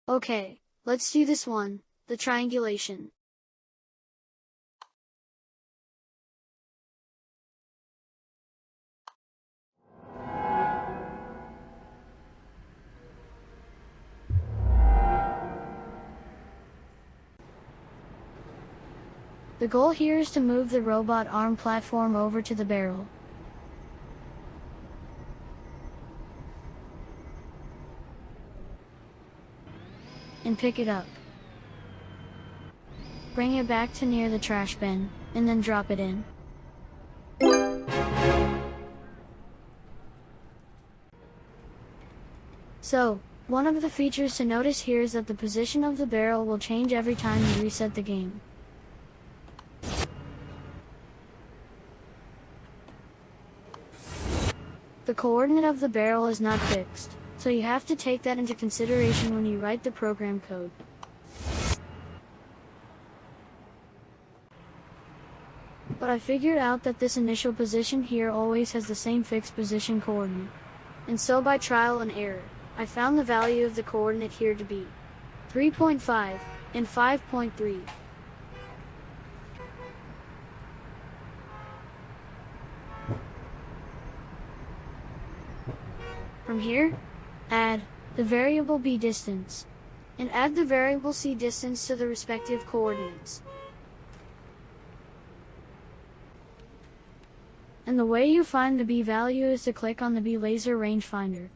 Okay, let's do this one, the triangulation. The goal here is to move the robot arm platform over to the barrel. And pick it up. Bring it back to near the trash bin, and then drop it in. So, one of the features to notice here is that the position of the barrel will change every time you reset the game. The coordinate of the barrel is not fixed, so you have to take that into consideration when you write the program code. But I figured out that this initial position here always has the same fixed position coordinate. And so by trial and error, I found the value of the coordinate here to be 3.5 and 5.3. From here, add the variable b distance, and add the variable c distance to the respective coordinates. And the way you find the b value is to click on the b laser rangefinder,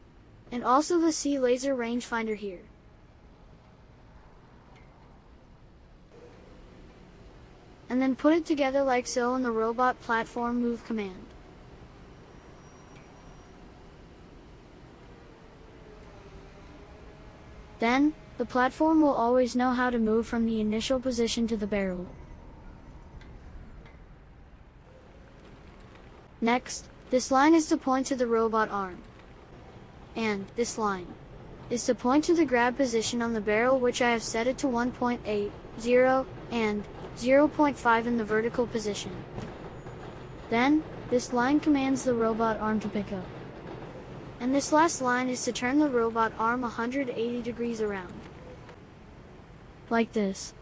and also the c laser rangefinder here. And then put it together like so in the robot platform move command. Then, the platform will always know how to move from the initial position to the barrel. Next, this line is to point to the robot arm. And this line is to point to the grab position on the barrel, which I have set it to 1.8, 0, and 0.5 in the vertical position. Then, this line commands the robot arm to pick up. And this last line is to turn the robot arm 180 degrees around. Like this.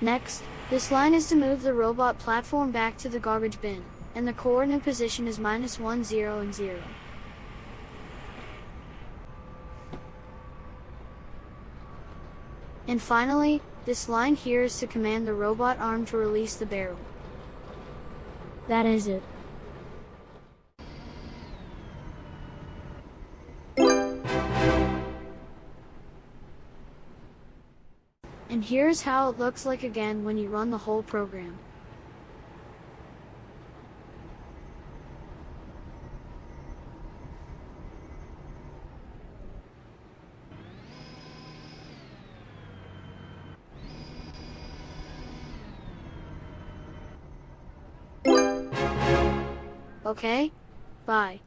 Next, this line is to move the robot platform back to the garbage bin, and the coordinate position is -1, 0, and 0. And finally, this line here is to command the robot arm to release the barrel. That is it. And here's how it looks like again when you run the whole program. Okay? Bye.